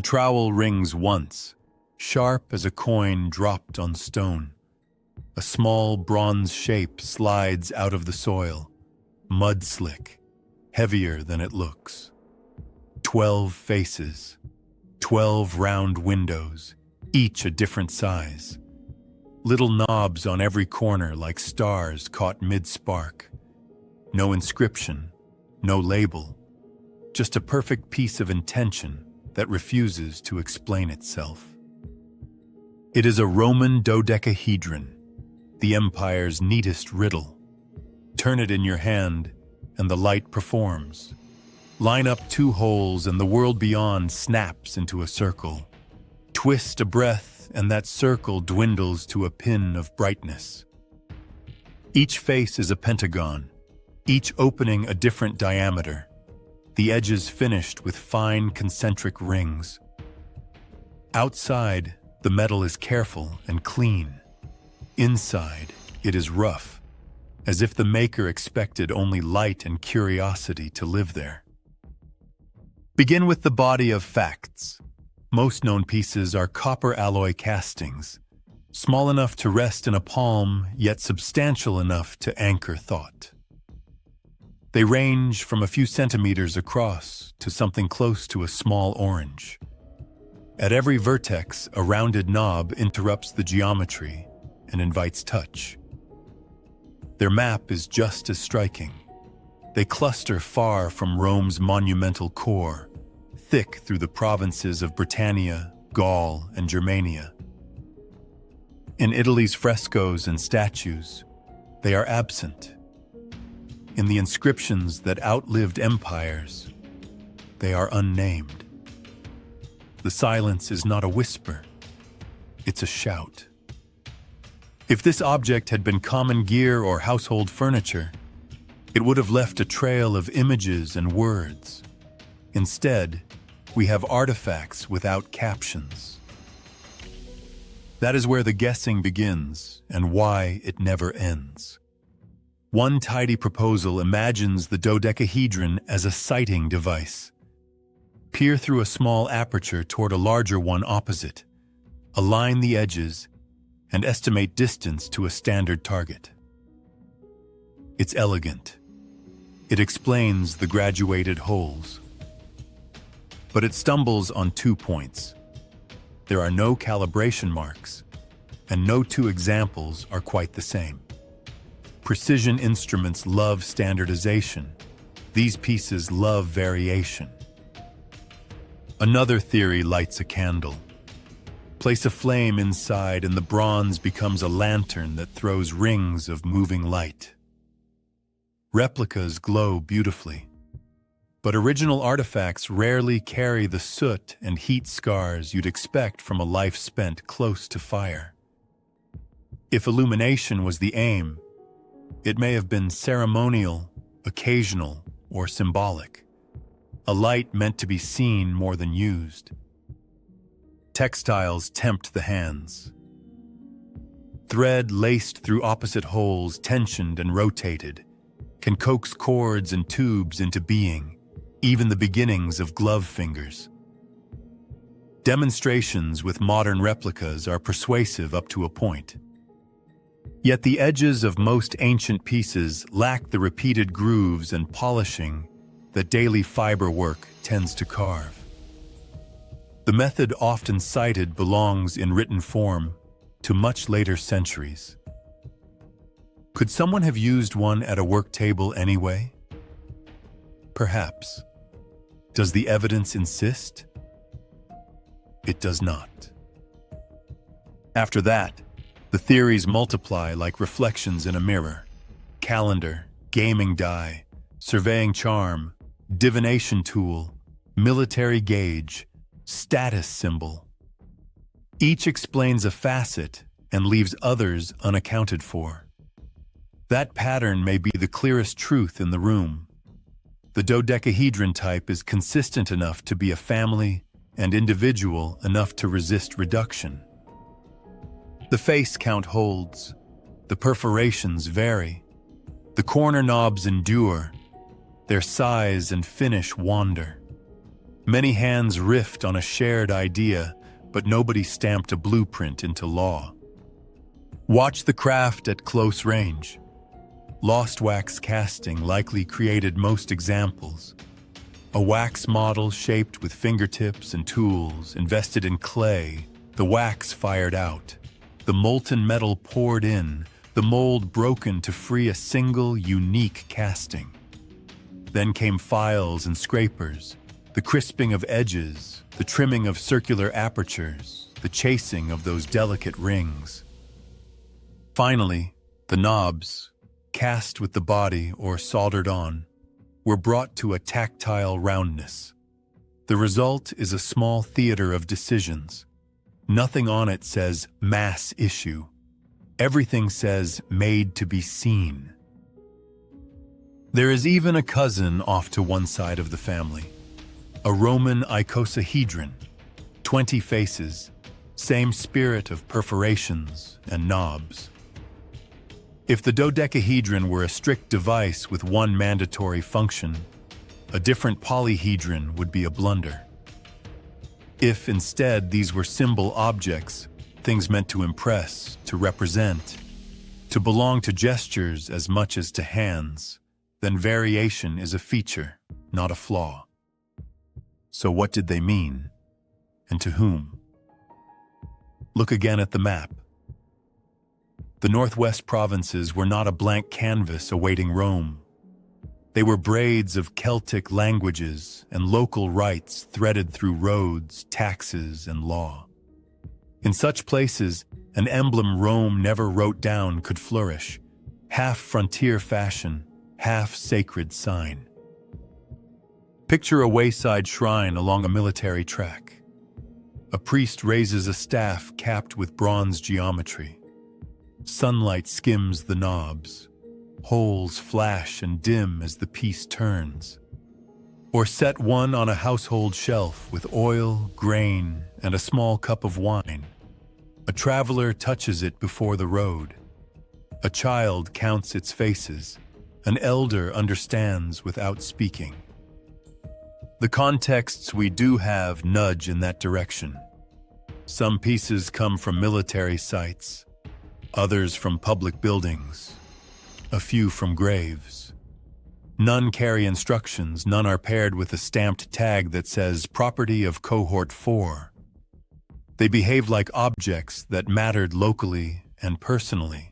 The trowel rings once, sharp as a coin dropped on stone. A small bronze shape slides out of the soil, mud-slick, heavier than it looks. 12 faces, 12 round windows, each a different size. Little knobs on every corner like stars caught mid-spark. No inscription, no label, just a perfect piece of intention that refuses to explain itself. It is a Roman dodecahedron, the empire's neatest riddle. Turn it in your hand, and the light performs. Line up 2 holes, and the world beyond snaps into a circle. Twist a breath, and that circle dwindles to a pin of brightness. Each face is a pentagon, each opening a different diameter, the edges finished with fine concentric rings. Outside, the metal is careful and clean. Inside, it is rough, as if the maker expected only light and curiosity to live there. Begin with the body of facts. Most known pieces are copper alloy castings, small enough to rest in a palm, yet substantial enough to anchor thought. They range from a few centimeters across to something close to a small orange. At every vertex, a rounded knob interrupts the geometry and invites touch. Their map is just as striking. They cluster far from Rome's monumental core, thick through the provinces of Britannia, Gaul, and Germania. In Italy's frescoes and statues, they are absent. In the inscriptions that outlived empires, they are unnamed. The silence is not a whisper, it's a shout. If this object had been common gear or household furniture, it would have left a trail of images and words. Instead, we have artifacts without captions. That is where the guessing begins and why it never ends. One tidy proposal imagines the dodecahedron as a sighting device. Peer through a small aperture toward a larger one opposite, align the edges, and estimate distance to a standard target. It's elegant. It explains the graduated holes. But it stumbles on 2 points. There are no calibration marks, and no 2 examples are quite the same. Precision instruments love standardization. These pieces love variation. Another theory lights a candle. Place a flame inside and the bronze becomes a lantern that throws rings of moving light. Replicas glow beautifully, but original artifacts rarely carry the soot and heat scars you'd expect from a life spent close to fire. If illumination was the aim, it may have been ceremonial, occasional, or symbolic. A light meant to be seen more than used. Textiles tempt the hands. Thread laced through opposite holes, tensioned and rotated, can coax cords and tubes into being, even the beginnings of glove fingers. Demonstrations with modern replicas are persuasive up to a point. Yet the edges of most ancient pieces lack the repeated grooves and polishing that daily fiber work tends to carve. The method often cited belongs in written form to much later centuries. Could someone have used one at a work table anyway? Perhaps. Does the evidence insist? It does not. After that, the theories multiply like reflections in a mirror. Calendar, gaming die, surveying charm, divination tool, military gauge, status symbol. Each explains a facet and leaves others unaccounted for. That pattern may be the clearest truth in the room. The dodecahedron type is consistent enough to be a family and individual enough to resist reduction. The face count holds. The perforations vary. The corner knobs endure. Their size and finish wander. Many hands riffed on a shared idea, but nobody stamped a blueprint into law. Watch the craft at close range. Lost wax casting likely created most examples. A wax model shaped with fingertips and tools invested in clay, the wax fired out. The molten metal poured in, the mold broken to free a single, unique casting. Then came files and scrapers, the crisping of edges, the trimming of circular apertures, the chasing of those delicate rings. Finally, the knobs, cast with the body or soldered on, were brought to a tactile roundness. The result is a small theater of decisions. Nothing on it says mass issue. Everything says made to be seen. There is even a cousin off to one side of the family. A Roman icosahedron, 20 faces, same spirit of perforations and knobs. If the dodecahedron were a strict device with one mandatory function, a different polyhedron would be a blunder. If instead these were symbol objects, things meant to impress, to represent, to belong to gestures as much as to hands, then variation is a feature, not a flaw. So what did they mean? And to whom? Look again at the map. The northwest provinces were not a blank canvas awaiting Rome. They were braids of Celtic languages and local rites threaded through roads, taxes, and law. In such places, an emblem Rome never wrote down could flourish, half frontier fashion, half sacred sign. Picture a wayside shrine along a military track. A priest raises a staff capped with bronze geometry. Sunlight skims the knobs. Holes flash and dim as the piece turns. Or set one on a household shelf with oil, grain, and a small cup of wine. A traveler touches it before the road. A child counts its faces. An elder understands without speaking. The contexts we do have nudge in that direction. Some pieces come from military sites, others from public buildings, a few from graves. None carry instructions, none are paired with a stamped tag that says property of cohort 4. They behave like objects that mattered locally and personally.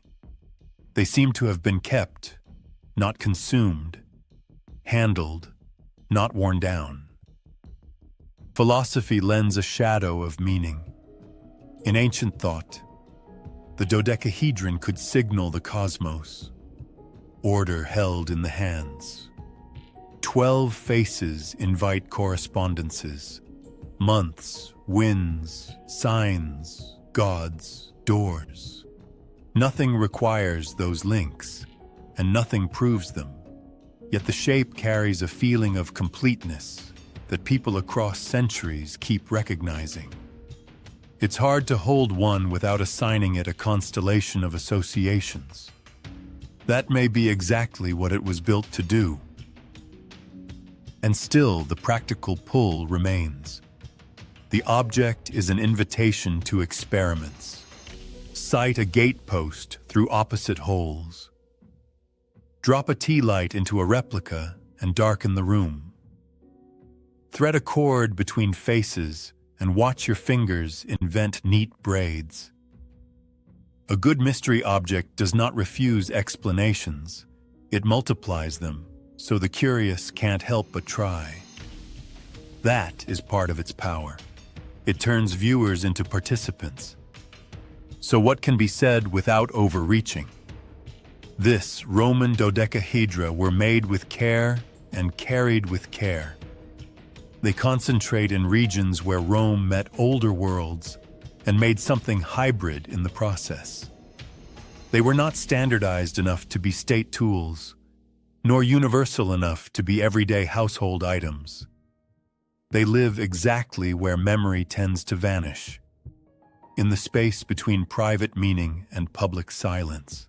They seem to have been kept, not consumed, handled, not worn down. Philosophy lends a shadow of meaning. In ancient thought, the dodecahedron could signal the cosmos. Order held in the hands. 12 faces invite correspondences. Months, winds, signs, gods, doors. Nothing requires those links, and nothing proves them. Yet the shape carries a feeling of completeness that people across centuries keep recognizing. It's hard to hold one without assigning it a constellation of associations. That may be exactly what it was built to do. And still, the practical pull remains. The object is an invitation to experiments. Sight a gatepost through opposite holes. Drop a tea light into a replica and darken the room. Thread a cord between faces and watch your fingers invent neat braids. A good mystery object does not refuse explanations. It multiplies them, so the curious can't help but try. That is part of its power. It turns viewers into participants. So what can be said without overreaching? This Roman dodecahedra were made with care and carried with care. They concentrate in regions where Rome met older worlds and made something hybrid in the process. They were not standardized enough to be state tools, nor universal enough to be everyday household items. They live exactly where memory tends to vanish, in the space between private meaning and public silence.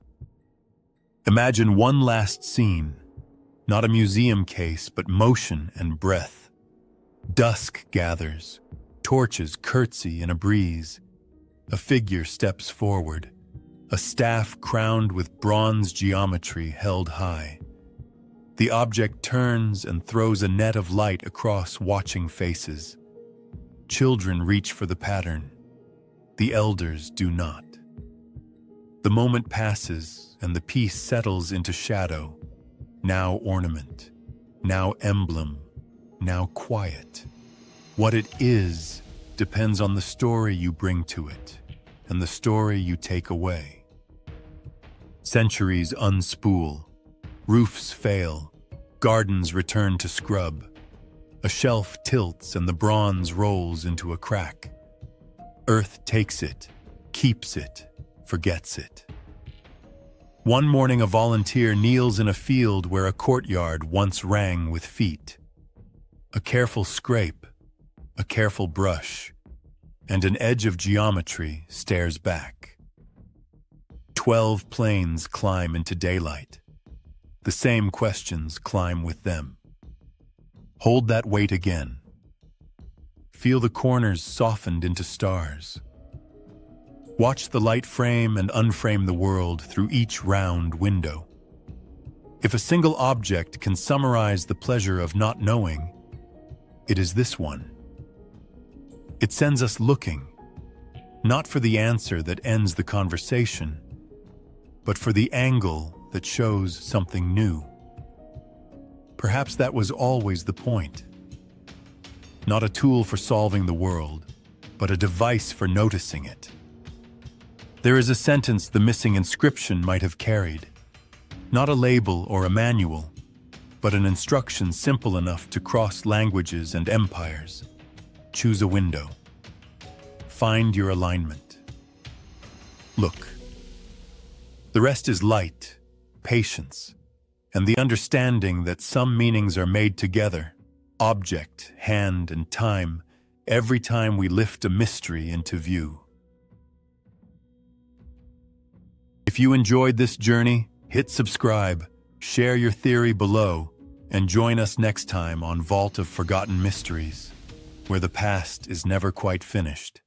Imagine one last scene, not a museum case, but motion and breath. Dusk gathers, torches curtsy in a breeze. A figure steps forward, a staff crowned with bronze geometry held high. The object turns and throws a net of light across watching faces. Children reach for the pattern. The elders do not. The moment passes and the piece settles into shadow, now ornament, now emblem, now quiet. What it is depends on the story you bring to it and the story you take away. Centuries unspool, roofs fail, gardens return to scrub. A shelf tilts and the bronze rolls into a crack. Earth takes it, keeps it, forgets it. One morning a volunteer kneels in a field where a courtyard once rang with feet. A careful scrape, a careful brush, and an edge of geometry stares back. 12 planes climb into daylight. The same questions climb with them. Hold that weight again. Feel the corners softened into stars. Watch the light frame and unframe the world through each round window. If a single object can summarize the pleasure of not knowing, it is this one. It sends us looking, not for the answer that ends the conversation, but for the angle that shows something new. Perhaps that was always the point. Not a tool for solving the world, but a device for noticing it. There is a sentence the missing inscription might have carried. Not a label or a manual, but an instruction simple enough to cross languages and empires. Choose a window. Find your alignment. Look. The rest is light, patience, and the understanding that some meanings are made together, object, hand, and time, every time we lift a mystery into view. If you enjoyed this journey, hit subscribe, share your theory below, and join us next time on Vault of Forgotten Mysteries, where the past is never quite finished.